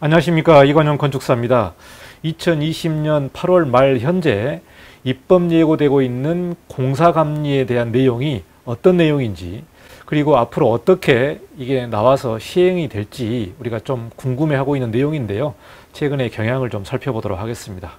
안녕하십니까, 이관영 건축사입니다. 2020년 8월 말 현재 입법 예고되고 있는 공사감리에 대한 내용이 어떤 내용인지, 그리고 앞으로 어떻게 이게 나와서 시행이 될지 우리가 좀 궁금해하고 있는 내용인데요. 최근의 경향을 좀 살펴보도록 하겠습니다.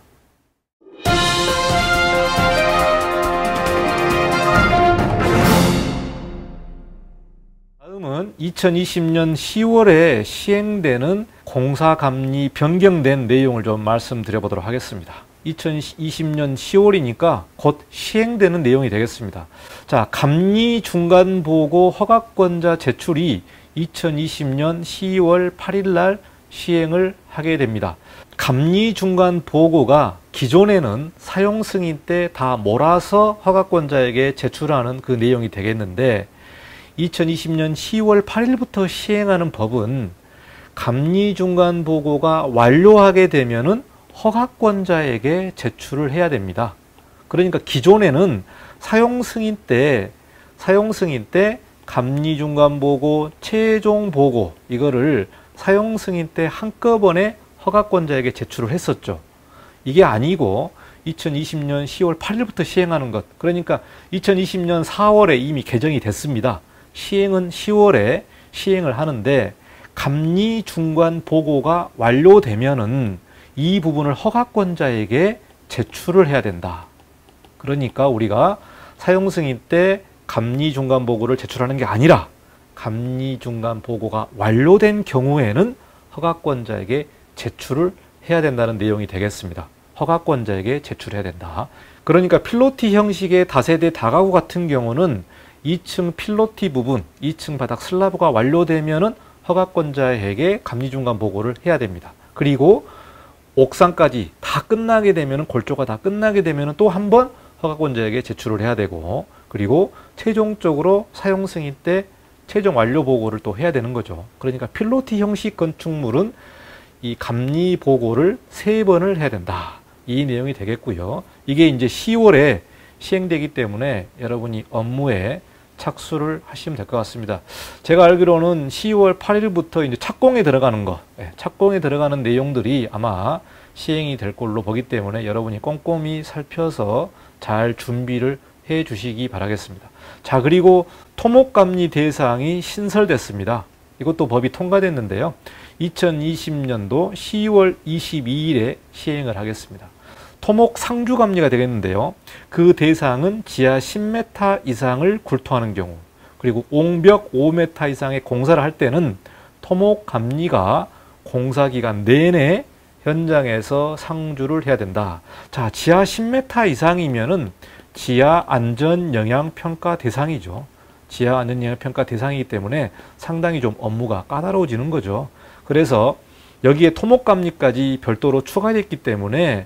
다음은 2020년 10월에 시행되는 공사감리 변경된 내용을 좀 말씀드려 보도록 하겠습니다. 2020년 10월이니까 곧 시행되는 내용이 되겠습니다. 자, 감리 중간보고 허가권자 제출이 2020년 12월 8일 날 시행을 하게 됩니다. 감리 중간보고가 기존에는 사용 승인 때 다 몰아서 허가권자에게 제출하는 그 내용이 되겠는데, 2020년 10월 8일부터 시행하는 법은 감리 중간 보고가 완료하게 되면은 허가권자에게 제출을 해야 됩니다. 그러니까 기존에는 사용 승인 때 감리 중간 보고, 최종 보고 이거를 사용 승인 때 한꺼번에 허가권자에게 제출을 했었죠. 이게 아니고 2020년 10월 8일부터 시행하는 것. 그러니까 2020년 4월에 이미 개정이 됐습니다. 시행은 10월에 시행을 하는데, 감리 중간 보고가 완료되면은 이 부분을 허가권자에게 제출을 해야 된다. 그러니까 우리가 사용 승인 때 감리 중간 보고를 제출하는 게 아니라, 감리 중간 보고가 완료된 경우에는 허가권자에게 제출을 해야 된다는 내용이 되겠습니다. 허가권자에게 제출해야 된다. 그러니까 필로티 형식의 다세대 다가구 같은 경우는 2층 필로티 부분, 2층 바닥 슬라브가 완료되면은 허가권자에게 감리 중간 보고를 해야 됩니다. 그리고 옥상까지 다 끝나게 되면은, 골조가 다 끝나게 되면은 또 한 번 허가권자에게 제출을 해야 되고, 그리고 최종적으로 사용 승인 때 최종 완료 보고를 또 해야 되는 거죠. 그러니까 필로티 형식 건축물은 이 감리 보고를 3번을 해야 된다. 이 내용이 되겠고요. 이게 이제 10월에 시행되기 때문에 여러분이 업무에 착수를 하시면 될 것 같습니다. 제가 알기로는 10월 8일부터 이제 착공에 들어가는 거, 착공에 들어가는 내용들이 아마 시행이 될 걸로 보기 때문에 여러분이 꼼꼼히 살펴서 잘 준비를 해 주시기 바라겠습니다. 자, 그리고 토목감리 대상이 신설됐습니다. 이것도 법이 통과됐는데요. 2020년도 10월 22일에 시행을 하겠습니다. 토목 상주감리가 되겠는데요. 그 대상은 지하 10m 이상을 굴토하는 경우, 그리고 옹벽 5m 이상의 공사를 할 때는 토목감리가 공사기간 내내 현장에서 상주를 해야 된다. 자, 지하 10m 이상이면은 지하 안전영향평가 대상이죠. 지하 안전영향평가 대상이기 때문에 상당히 좀 업무가 까다로워지는 거죠. 그래서 여기에 토목감리까지 별도로 추가됐기 때문에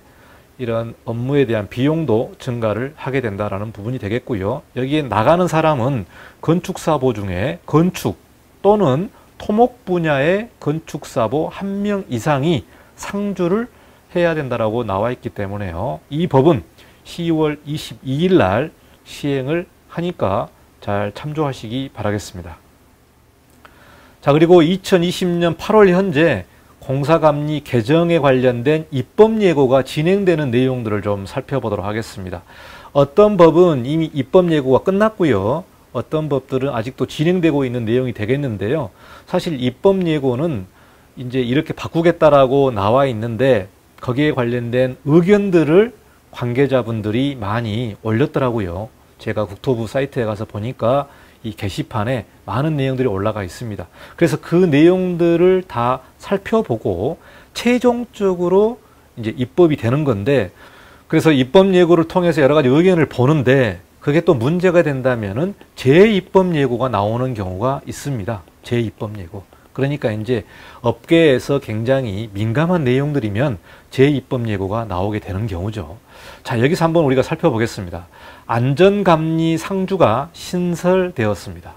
이런 업무에 대한 비용도 증가를 하게 된다라는 부분이 되겠고요. 여기에 나가는 사람은 건축사보 중에 건축 또는 토목 분야의 건축사보 1명 이상이 상주를 해야 된다라고 나와 있기 때문에요. 이 법은 10월 22일 날 시행을 하니까 잘 참조하시기 바라겠습니다. 자, 그리고 2020년 8월 현재 공사감리 개정에 관련된 입법 예고가 진행되는 내용들을 좀 살펴보도록 하겠습니다. 어떤 법은 이미 입법 예고가 끝났고요. 어떤 법들은 아직도 진행되고 있는 내용이 되겠는데요. 사실 입법 예고는 이제 이렇게 바꾸겠다라고 나와 있는데, 거기에 관련된 의견들을 관계자분들이 많이 올렸더라고요. 제가 국토부 사이트에 가서 보니까 이 게시판에 많은 내용들이 올라가 있습니다. 그래서 그 내용들을 다 살펴보고 최종적으로 이제 입법이 되는 건데, 그래서 입법 예고를 통해서 여러 가지 의견을 보는데, 그게 또 문제가 된다면은 재입법 예고가 나오는 경우가 있습니다. 재입법 예고. 그러니까 이제 업계에서 굉장히 민감한 내용들이면 재입법 예고가 나오게 되는 경우죠. 자, 여기서 한번 우리가 살펴보겠습니다. 안전감리 상주가 신설되었습니다.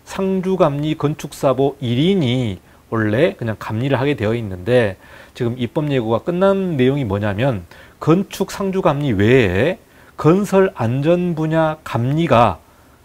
상주감리 건축사보 1인이 원래 그냥 감리를 하게 되어 있는데, 지금 입법 예고가 끝난 내용이 뭐냐면, 건축 상주감리 외에 건설 안전 분야 감리가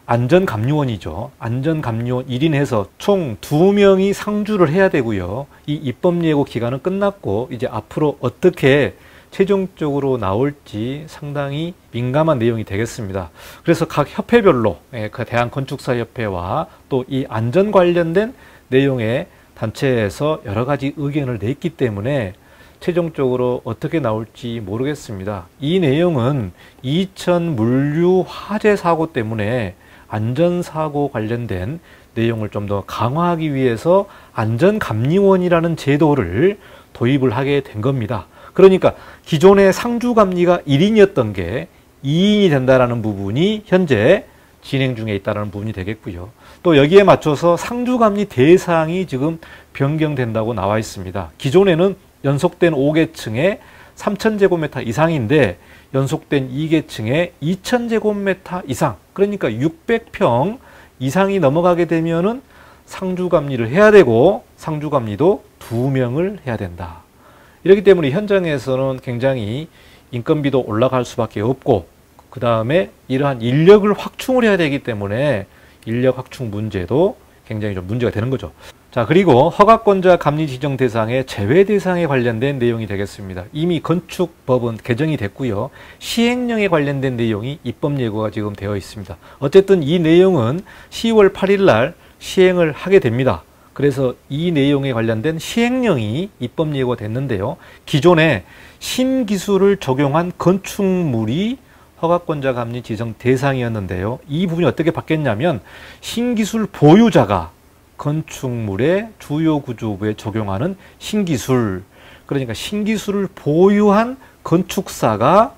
안전감리원이죠. 안전감리원 1인 해서 총 2명이 상주를 해야 되고요. 이 입법예고 기간은 끝났고 이제 앞으로 어떻게 최종적으로 나올지 상당히 민감한 내용이 되겠습니다. 그래서 각 협회별로 그 대한건축사협회와 또 이 안전 관련된 내용의 단체에서 여러 가지 의견을 냈기 때문에 최종적으로 어떻게 나올지 모르겠습니다. 이 내용은 2000 물류 화재 사고 때문에 안전사고 관련된 내용을 좀 더 강화하기 위해서 안전감리원이라는 제도를 도입을 하게 된 겁니다. 그러니까 기존의 상주감리가 1인이었던 게 2인이 된다는 부분이 현재 진행 중에 있다는 부분이 되겠고요. 또 여기에 맞춰서 상주감리 대상이 지금 변경된다고 나와 있습니다. 기존에는 연속된 5계층에 3000제곱미터 이상인데 연속된 2계층에 2000제곱미터 이상, 그러니까 600평 이상이 넘어가게 되면은 상주감리를 해야 되고 상주감리도 2명을 해야 된다. 이렇기 때문에 현장에서는 굉장히 인건비도 올라갈 수밖에 없고 그 다음에 이러한 인력을 확충을 해야 되기 때문에 인력 확충 문제도 굉장히 좀 문제가 되는 거죠. 자, 그리고 허가권자 감리 지정 대상의 제외 대상에 관련된 내용이 되겠습니다. 이미 건축법은 개정이 됐고요. 시행령에 관련된 내용이 입법 예고가 지금 되어 있습니다. 어쨌든 이 내용은 10월 8일 날 시행을 하게 됩니다. 그래서 이 내용에 관련된 시행령이 입법 예고가 됐는데요. 기존에 신기술을 적용한 건축물이 허가권자 감리 지정 대상이었는데요. 이 부분이 어떻게 바뀌었냐면 신기술 보유자가 건축물의 주요 구조부에 적용하는 신기술, 그러니까 신기술을 보유한 건축사가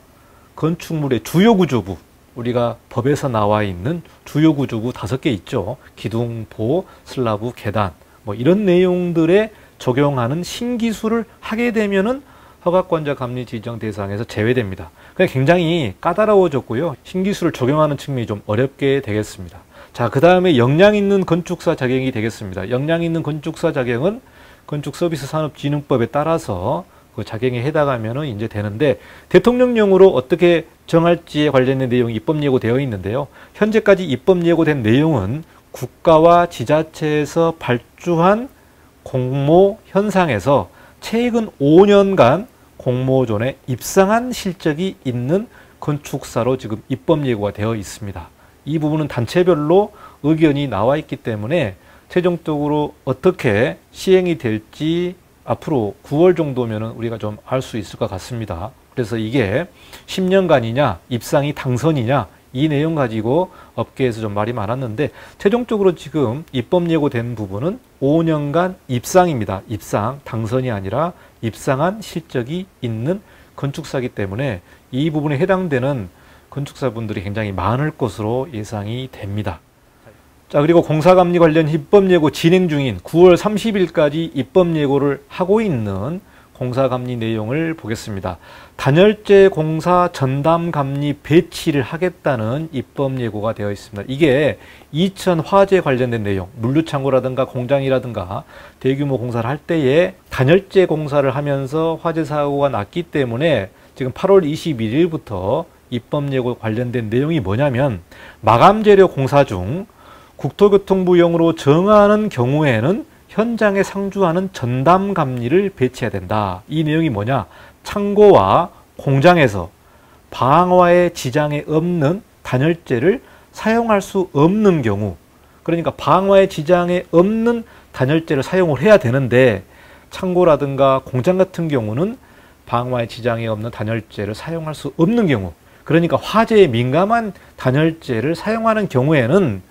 건축물의 주요 구조부, 우리가 법에서 나와 있는 주요 구조부 5개 있죠. 기둥, 보, 슬라브, 계단 뭐 이런 내용들에 적용하는 신기술을 하게 되면은 허가권자 감리 지정 대상에서 제외됩니다. 그러니까 굉장히 까다로워졌고요. 신기술을 적용하는 측면이 좀 어렵게 되겠습니다. 자, 그 다음에 역량 있는 건축사 자격이 되겠습니다. 역량 있는 건축사 자격은 건축서비스산업진흥법에 따라서 그 자격에 해당하면은 이제 되는데 대통령령으로 어떻게 정할지에 관련된 내용이 입법 예고되어 있는데요. 현재까지 입법 예고된 내용은 국가와 지자체에서 발주한 공모 현상에서 최근 5년간 공모전에 입상한 실적이 있는 건축사로 지금 입법 예고가 되어 있습니다. 이 부분은 단체별로 의견이 나와 있기 때문에 최종적으로 어떻게 시행이 될지 앞으로 9월 정도면 우리가 좀 알 수 있을 것 같습니다. 그래서 이게 10년간이냐 입상이 당선이냐 이 내용 가지고 업계에서 좀 말이 많았는데 최종적으로 지금 입법 예고된 부분은 5년간 입상입니다. 입상, 당선이 아니라 입상한 실적이 있는 건축사이기 때문에 이 부분에 해당되는 건축사분들이 굉장히 많을 것으로 예상이 됩니다. 자, 그리고 공사감리 관련 입법 예고 진행 중인 9월 30일까지 입법 예고를 하고 있는 공사감리 내용을 보겠습니다. 단열재 공사 전담감리 배치를 하겠다는 입법 예고가 되어 있습니다. 이게 2000 화재 관련된 내용, 물류창고라든가 공장이라든가 대규모 공사를 할 때에 단열재 공사를 하면서 화재 사고가 났기 때문에 지금 8월 21일부터 입법 예고 관련된 내용이 뭐냐면 마감재료 공사 중 국토교통부용으로 정하는 경우에는 현장에 상주하는 전담감리를 배치해야 된다. 이 내용이 뭐냐? 창고와 공장에서 방화의 지장에 없는 단열재를 사용할 수 없는 경우, 그러니까 방화의 지장에 없는 단열재를 사용을 해야 되는데 창고라든가 공장 같은 경우는 방화의 지장에 없는 단열재를 사용할 수 없는 경우, 그러니까 화재에 민감한 단열재를 사용하는 경우에는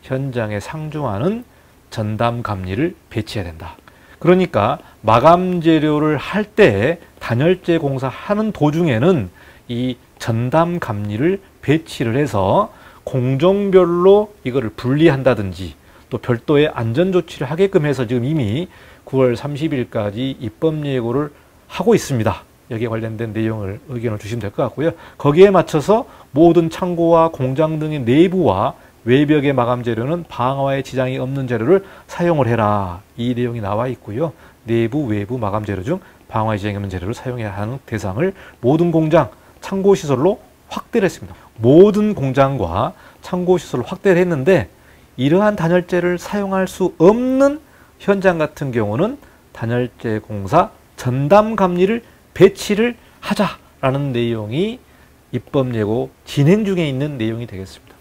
현장에 상주하는 전담감리를 배치해야 된다. 그러니까 마감 재료를 할 때 단열재 공사하는 도중에는 이 전담감리를 배치를 해서 공정별로 이거를 분리한다든지 또 별도의 안전조치를 하게끔 해서 지금 이미 9월 30일까지 입법 예고를 하고 있습니다. 여기에 관련된 내용을 의견을 주시면 될 것 같고요. 거기에 맞춰서 모든 창고와 공장 등의 내부와 외벽의 마감 재료는 방화에 지장이 없는 재료를 사용을 해라. 이 내용이 나와 있고요. 내부, 외부 마감 재료 중 방화에 지장이 없는 재료를 사용해야 하는 대상을 모든 공장, 창고 시설로 확대를 했습니다. 모든 공장과 창고시설을 확대를 했는데 이러한 단열재를 사용할 수 없는 현장 같은 경우는 단열재 공사 전담감리를 배치를 하자라는 내용이 입법 예고 진행 중에 있는 내용이 되겠습니다.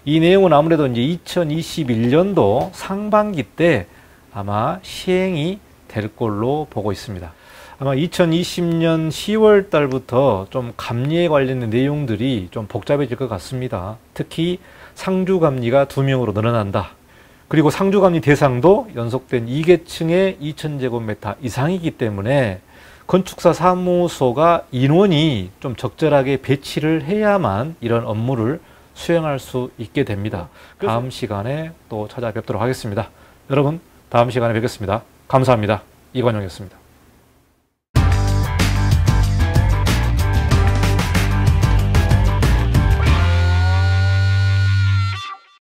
이 내용은 아무래도 이제 2021년도 상반기 때 아마 시행이 될 걸로 보고 있습니다. 아마 2020년 10월 달부터 좀 감리에 관련된 내용들이 좀 복잡해질 것 같습니다. 특히 상주감리가 2명으로 늘어난다. 그리고 상주감리 대상도 연속된 2계층의 2000제곱미터 이상이기 때문에 건축사 사무소가 인원이 좀 적절하게 배치를 해야만 이런 업무를 수행할 수 있게 됩니다. 다음 시간에 또 찾아뵙도록 하겠습니다. 여러분, 다음 시간에 뵙겠습니다. 감사합니다. 이관용이었습니다.